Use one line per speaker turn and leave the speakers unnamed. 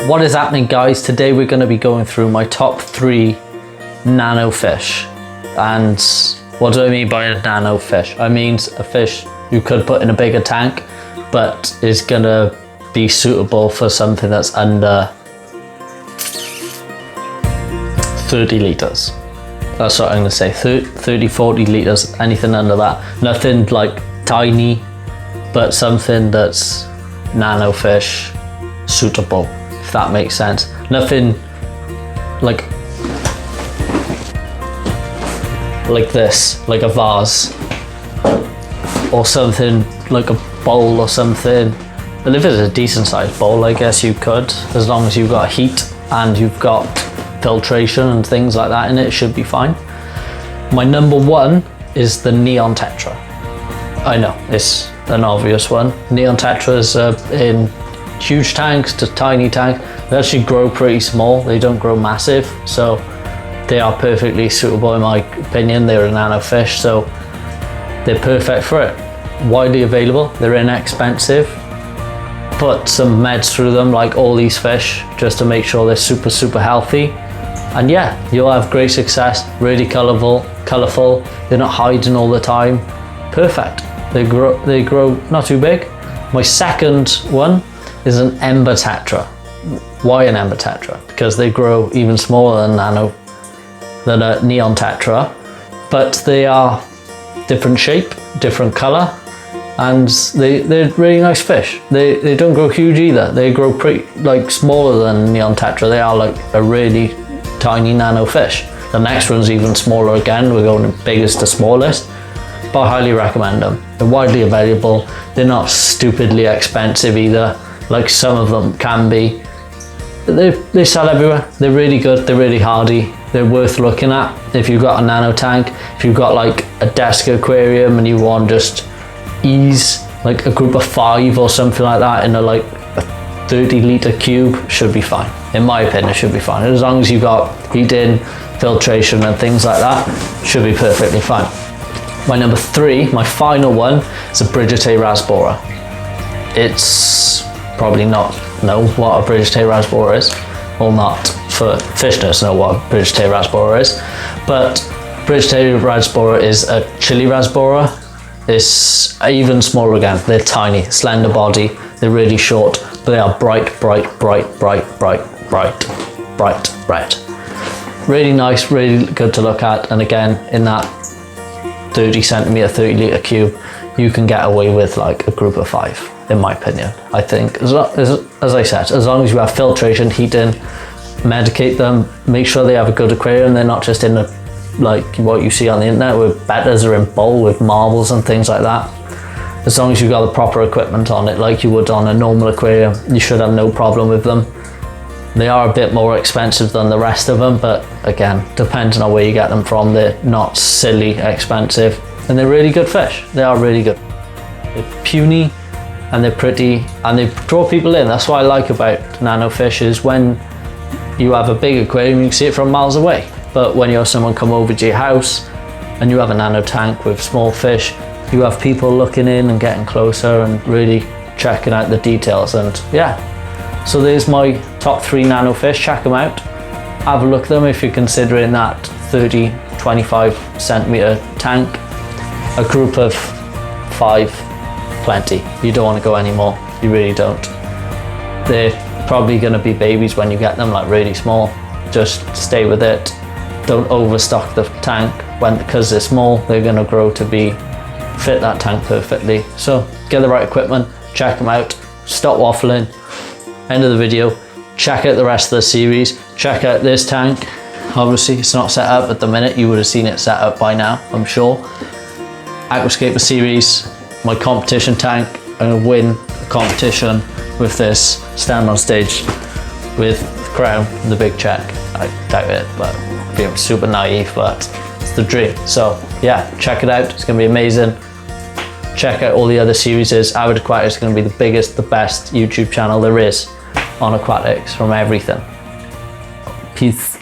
What is happening, guys? Today we're going to be going through my top 3 nano fish. And what do I mean by a nano fish? I mean a fish you could put in a bigger tank, but is going to be suitable for something that's under 30 litres. That's what I'm going to say, 30, 40 litres, anything under that. Nothing like tiny, but something that's nano fish suitable, if that makes sense. Nothing like this, like a vase or something, like a bowl or something. But if it's a decent sized bowl, I guess you could, as long as you've got heat and you've got filtration and things like that in it, it should be fine. My number 1 is the neon tetra. I know, it's an obvious one. Neon tetras in huge tanks to tiny tanks. They actually grow pretty small, they don't grow massive, so they are perfectly suitable in my opinion. They're a nano fish, so they're perfect for it. Widely available, they're inexpensive. Put some meds through them like all these fish just to make sure they're super healthy. And yeah, you'll have great success. Really colourful, they're not hiding all the time. Perfect. They grow not too big. My second one is an ember tetra. Why an ember tetra? Because they grow even smaller than a neon tetra, but they are different shape, different colour, and they're really nice fish. They don't grow huge either. They grow pretty like smaller than neon tetra. They are like a really tiny nano fish. The next one's even smaller again. We're going biggest to smallest, but I highly recommend them. They're widely available. They're not stupidly expensive either, like some of them can be. They sell everywhere. They're really good. They're really hardy. They're worth looking at. If you've got a nano tank, if you've got like a desk aquarium and you want just ease, like a group of 5 or something like that in a 30 litre cube, should be fine. In my opinion, it should be fine. As long as you've got heating, filtration and things like that, should be perfectly fine. My number 3, my final one, is a Brigite rasbora. It's probably not know what a Brigite rasbora is, or not for fish nerds know what a Brigite rasbora is, but Brigite rasbora is a chili rasbora. It's even smaller again. They're tiny, slender body, they're really short, but they are bright red. Really nice, really good to look at, and again, in that 30 centimetre, 30 litre cube, you can get away with like a group of 5, in my opinion. I think, as I said, as long as you have filtration, heating, medicate them, make sure they have a good aquarium, they're not just in like what you see on the internet with bettas or in bowl with marbles and things like that. As long as you've got the proper equipment on it, like you would on a normal aquarium, you should have no problem with them. They are a bit more expensive than the rest of them, but again, depending on where you get them from, they're not silly expensive, and they're really good fish. They are really good. They're puny and they're pretty and they draw people in. That's what I like about nano fish, is when you have a big aquarium, you can see it from miles away. But when you have someone come over to your house and you have a nano tank with small fish, you have people looking in and getting closer and really checking out the details. And yeah, so there's my top 3 nano fish. Check them out. Have a look at them if you're considering that 30, 25 centimetre tank. A group of 5, plenty. You don't want to go anymore. You really don't. They're probably going to be babies when you get them, like really small. Just stay with it. Don't overstock the tank because they're small. They're going to grow to fit that tank perfectly. So get the right equipment, check them out, stop waffling. End of the video. Check out the rest of the series. Check out this tank. Obviously it's not set up at the minute. You would have seen it set up by now, I'm sure. Aquascaper series, my competition tank. I'm going to win a competition with this, stand on stage with the crown and the big check. I doubt it, but being super naive, but it's the dream. So yeah, check it out. It's going to be amazing. Check out all the other series. Avid Aquatics is going to be the biggest, the best YouTube channel there is on aquatics, from everything. Peace.